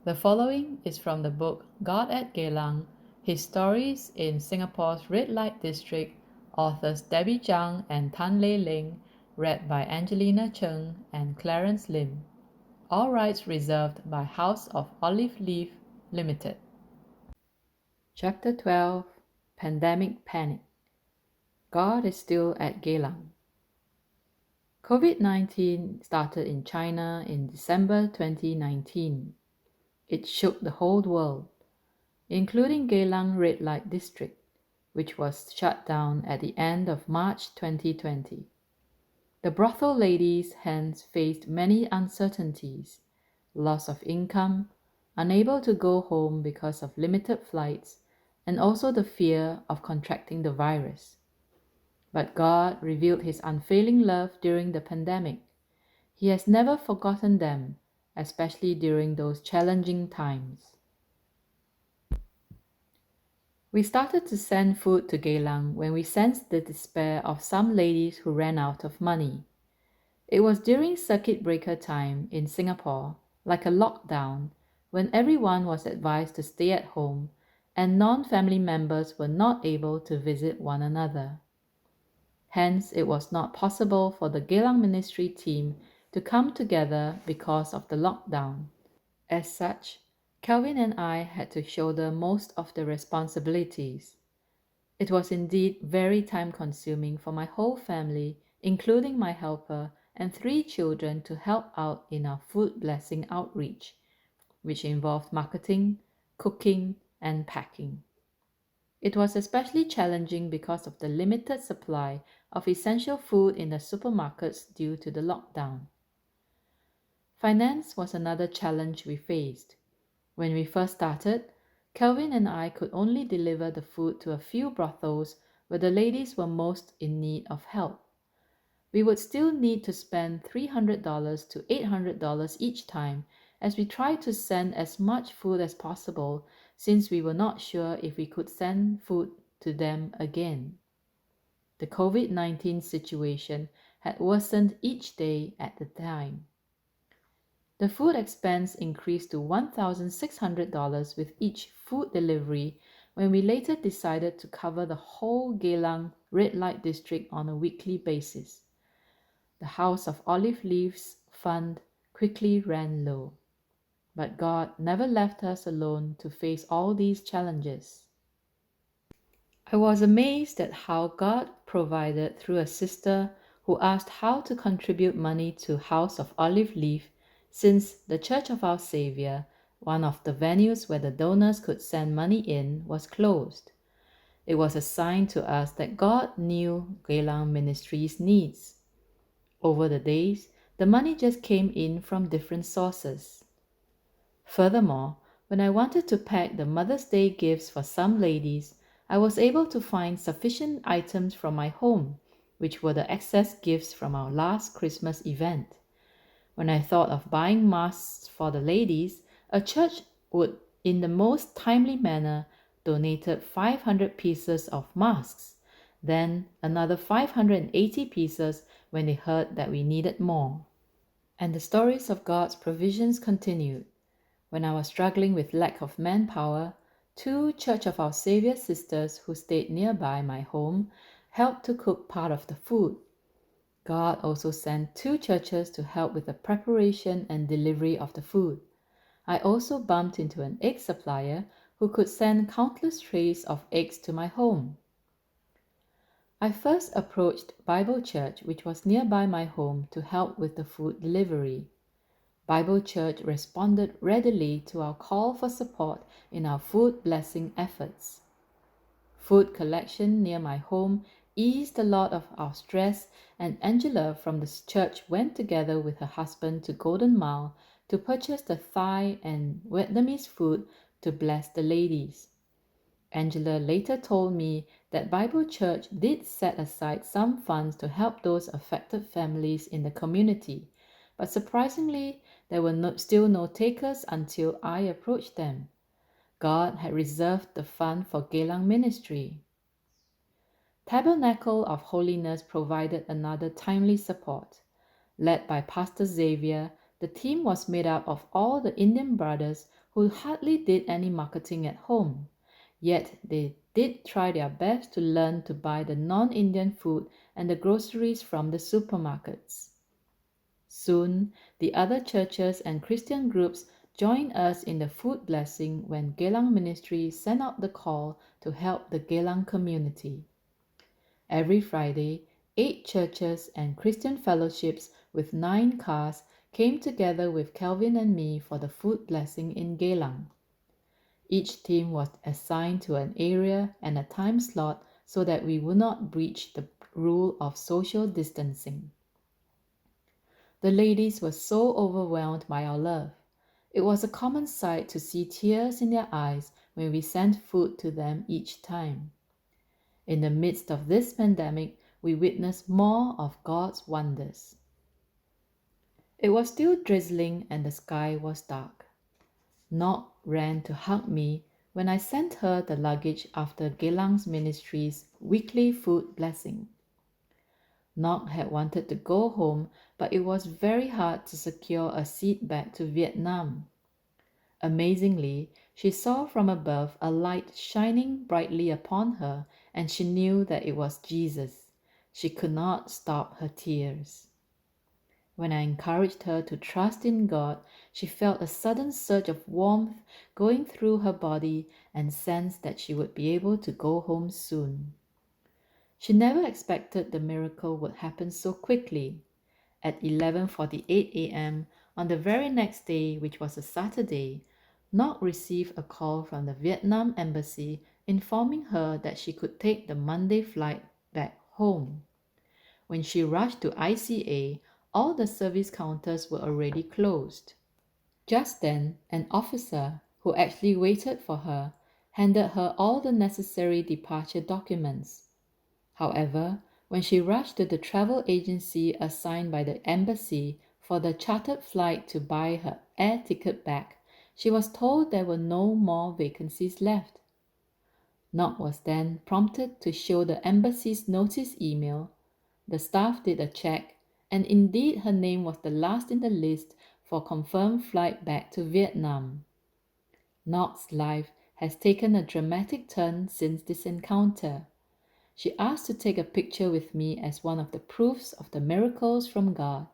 The following is from the book God at Geylang, His Stories in Singapore's Red Light District, authors Debbie Zhang and Tan Lei Ling, read by Angelina Cheng and Clarence Lim. All rights reserved by House of Olive Leaf Limited. Chapter 12, Pandemic Panic. God is still at Geylang. COVID-19 started in China in December 2019. It shook the whole world, including Geylang Red Light District, which was shut down at the end of March 2020. The brothel ladies hence faced many uncertainties: loss of income, unable to go home because of limited flights, and also the fear of contracting the virus. But God revealed His unfailing love during the pandemic. He has never forgotten them, especially during those challenging times. We started to send food to Geylang when we sensed the despair of some ladies who ran out of money. It was during circuit breaker time in Singapore, like a lockdown, when everyone was advised to stay at home and non-family members were not able to visit one another. Hence, it was not possible for the Geylang ministry team to come together because of the lockdown. As such, Kelvin and I had to shoulder most of the responsibilities. It was indeed very time-consuming for my whole family, including my helper and 3 children, to help out in our food blessing outreach, which involved marketing, cooking, and packing. It was especially challenging because of the limited supply of essential food in the supermarkets due to the lockdown. Finance was another challenge we faced. When we first started, Kelvin and I could only deliver the food to a few brothels where the ladies were most in need of help. We would still need to spend $300 to $800 each time as we tried to send as much food as possible, since we were not sure if we could send food to them again. The COVID-19 situation had worsened each day at the time. The food expense increased to $1,600 with each food delivery when we later decided to cover the whole Geylang Red Light District on a weekly basis. The House of Olive Leaves fund quickly ran low. But God never left us alone to face all these challenges. I was amazed at how God provided through a sister who asked how to contribute money to House of Olive Leaf, since the Church of Our Saviour, one of the venues where the donors could send money in, was closed. It was a sign to us that God knew Geylang Ministry's needs. Over the days, the money just came in from different sources. Furthermore, when I wanted to pack the Mother's Day gifts for some ladies, I was able to find sufficient items from my home, which were the excess gifts from our last Christmas event. When I thought of buying masks for the ladies, a church would, in the most timely manner, donated 500 pieces of masks, then another 580 pieces when they heard that we needed more. And the stories of God's provisions continued. When I was struggling with lack of manpower, 2 Church of Our Saviour sisters who stayed nearby my home helped to cook part of the food. God also sent 2 churches to help with the preparation and delivery of the food. I also bumped into an egg supplier who could send countless trays of eggs to my home. I first approached Bible Church, which was nearby my home, to help with the food delivery. Bible Church responded readily to our call for support in our food blessing efforts. Food collection near my home eased a lot of our stress, and Angela from the church went together with her husband to Golden Mile to purchase the Thai and Vietnamese food to bless the ladies. Angela later told me that Bible Church did set aside some funds to help those affected families in the community, but surprisingly, there were still no takers until I approached them. God had reserved the fund for Geylang Ministry. Tabernacle of Holiness provided another timely support. Led by Pastor Xavier, The team was made up of all the Indian brothers who hardly did any marketing at home, yet they did try their best to learn to buy the non-Indian food and the groceries from the supermarkets. Soon, the other churches and Christian groups joined us in the food blessing when Geylang Ministry sent out the call to help the Geylang community. Every Friday, 8 churches and Christian fellowships with 9 cars came together with Kelvin and me for the food blessing in Geylang. Each team was assigned to an area and a time slot so that we would not breach the rule of social distancing. The ladies were so overwhelmed by our love. It was a common sight to see tears in their eyes when we sent food to them each time. In the midst of this pandemic, we witnessed more of God's wonders. It was still drizzling and the sky was dark. Nog ran to hug me when I sent her the luggage after Geylang's ministry's weekly food blessing. Nog had wanted to go home, but it was very hard to secure a seat back to Vietnam. Amazingly, she saw from above a light shining brightly upon her, and she knew that it was Jesus. She could not stop her tears. When I encouraged her to trust in God, she felt a sudden surge of warmth going through her body and sensed that she would be able to go home soon. She never expected the miracle would happen so quickly. At 11:48 a.m. on the very next day, which was a Saturday, Nog received a call from the Vietnam embassy informing her that she could take the Monday flight back home. When she rushed to ICA, all the service counters were already closed. Just then, an officer, who actually waited for her, handed her all the necessary departure documents. However, when she rushed to the travel agency assigned by the embassy for the chartered flight to buy her air ticket back, she was told there were no more vacancies left. Nog was then prompted to show the embassy's notice email. The staff did a check, and indeed her name was the last in the list for confirmed flight back to Vietnam. Nog's life has taken a dramatic turn since this encounter. She asked to take a picture with me as one of the proofs of the miracles from God.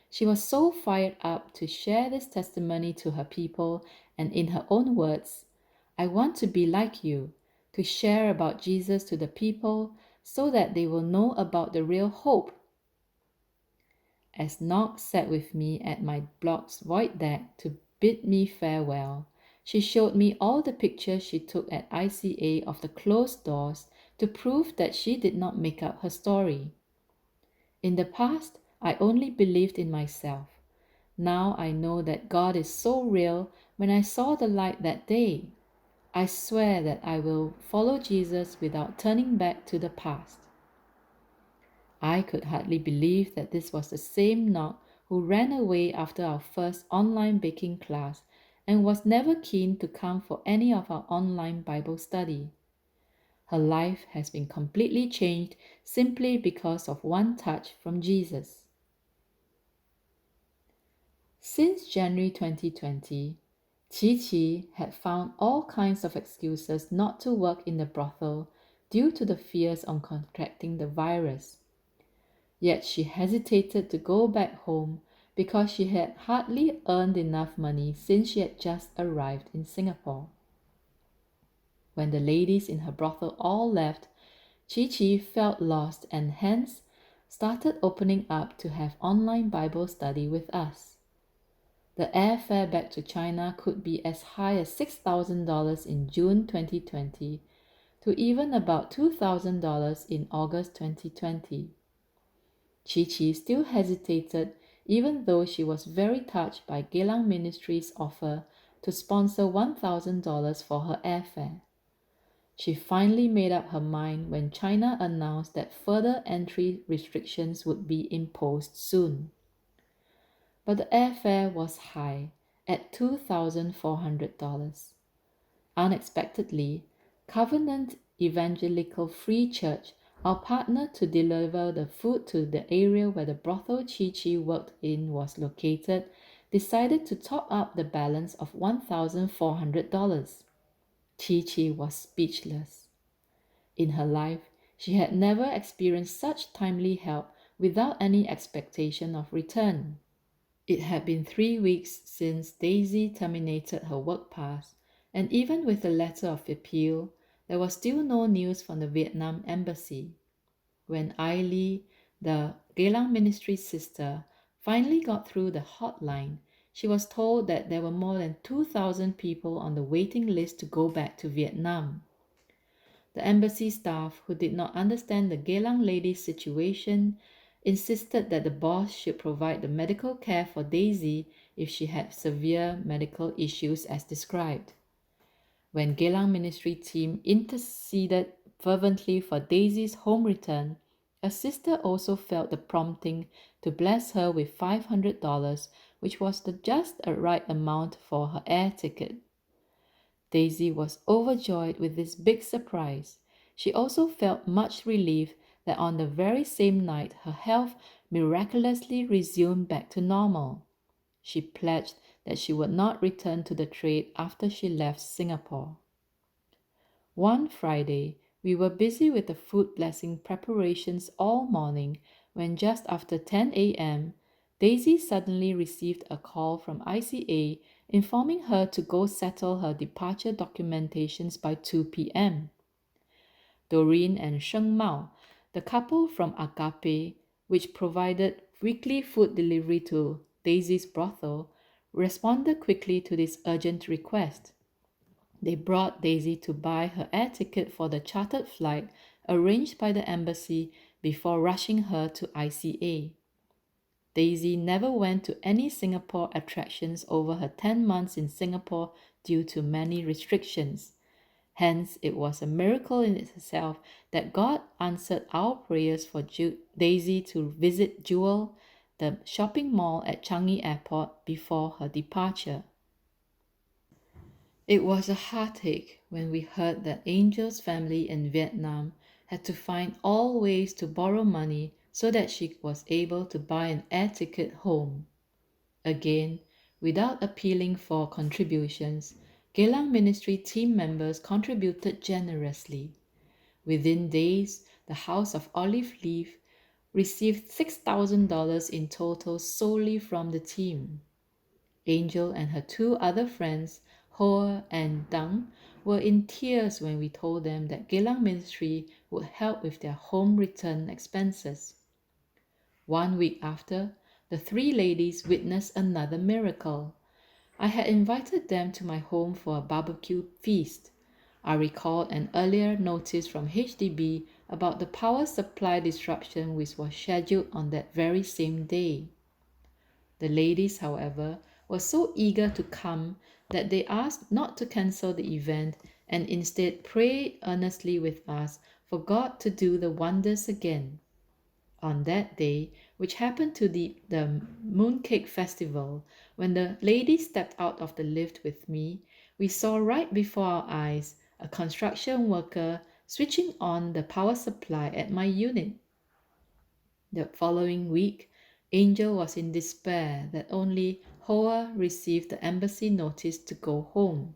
She was so fired up to share this testimony to her people, and in her own words, "I want to be like you, to share about Jesus to the people so that they will know about the real hope." As Nog sat with me at my block's void deck to bid me farewell, she showed me all the pictures she took at ICA of the closed doors to prove that she did not make up her story. In the past, I only believed in myself. Now I know that God is so real. When I saw the light that day, I swear that I will follow Jesus without turning back to the past. I could hardly believe that this was the same Nog who ran away after our first online baking class and was never keen to come for any of our online Bible study. Her life has been completely changed simply because of one touch from Jesus. Since January 2020, Chi Chi had found all kinds of excuses not to work in the brothel due to the fears on contracting the virus. Yet she hesitated to go back home because she had hardly earned enough money since she had just arrived in Singapore. When the ladies in her brothel all left, Chi Chi felt lost and hence started opening up to have online Bible study with us. The airfare back to China could be as high as $6,000 in June 2020 to even about $2,000 in August 2020. Chi Chi still hesitated even though she was very touched by Geylang Ministry's offer to sponsor $1,000 for her airfare. She finally made up her mind when China announced that further entry restrictions would be imposed soon. But the airfare was high, at $2,400. Unexpectedly, Covenant Evangelical Free Church, our partner to deliver the food to the area where the brothel Chi Chi worked in was located, decided to top up the balance of $1,400. Chi was speechless. In her life, she had never experienced such timely help without any expectation of return. It had been 3 weeks since Daisy terminated her work pass, and even with a letter of appeal, there was still no news from the Vietnam embassy. When Ailey, the Geylang ministry's sister, finally got through the hotline, she was told that there were more than 2,000 people on the waiting list to go back to Vietnam. The embassy staff, who did not understand the Geylang lady's situation, insisted that the boss should provide the medical care for Daisy if she had severe medical issues as described. When Geylang ministry team interceded fervently for Daisy's home return, a sister also felt the prompting to bless her with $500, which was the just right amount for her air ticket. Daisy was overjoyed with this big surprise. She also felt much relief that on the very same night her health miraculously resumed back to normal. She pledged that she would not return to the trade after she left Singapore. One Friday, we were busy with the food blessing preparations all morning when just after 10 a.m., Daisy suddenly received a call from ICA informing her to go settle her departure documentations by 2 p.m. Doreen and Sheng Mao, the couple from Agape, which provided weekly food delivery to Daisy's brothel, responded quickly to this urgent request. They brought Daisy to buy her air ticket for the chartered flight arranged by the embassy before rushing her to ICA. Daisy never went to any Singapore attractions over her 10 months in Singapore due to many restrictions. Hence, it was a miracle in itself that God answered our prayers for Daisy to visit Jewel, the shopping mall at Changi Airport, before her departure. It was a heartache when we heard that Angel's family in Vietnam had to find all ways to borrow money so that she was able to buy an air ticket home. Again, without appealing for contributions, Geylang Ministry team members contributed generously. Within days, the House of Olive Leaf received $6,000 in total solely from the team. Angel and her two other friends, Hoa and Dang, were in tears when we told them that Geylang Ministry would help with their home return expenses. 1 week after, the three ladies witnessed another miracle. I had invited them to my home for a barbecue feast. I recalled an earlier notice from HDB about the power supply disruption which was scheduled on that very same day. The ladies, however, were so eager to come that they asked not to cancel the event and instead prayed earnestly with us for God to do the wonders again. On that day, which happened to be the Mooncake Festival, when the lady stepped out of the lift with me, we saw right before our eyes a construction worker switching on the power supply at my unit. The following week, Angel was in despair that only Hoa received the embassy notice to go home.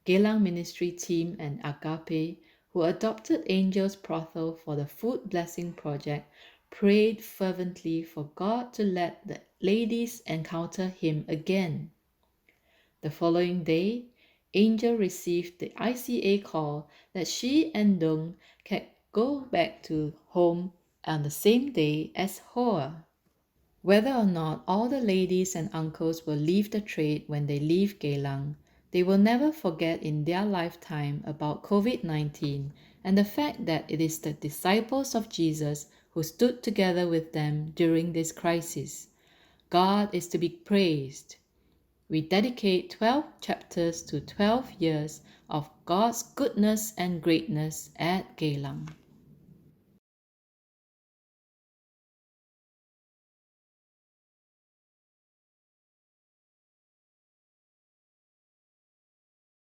Geylang Ministry team and Agape, who adopted Angel's brothel for the food blessing project, prayed fervently for God to let the ladies encounter him again. The following day, Angel received the ICA call that she and Dung can go back to home on the same day as Hoa. Whether or not all the ladies and uncles will leave the trade when they leave Geylang, they will never forget in their lifetime about COVID-19 and the fact that it is the disciples of Jesus who stood together with them during this crisis. God is to be praised. We dedicate 12 chapters to 12 years of God's goodness and greatness at Geylang.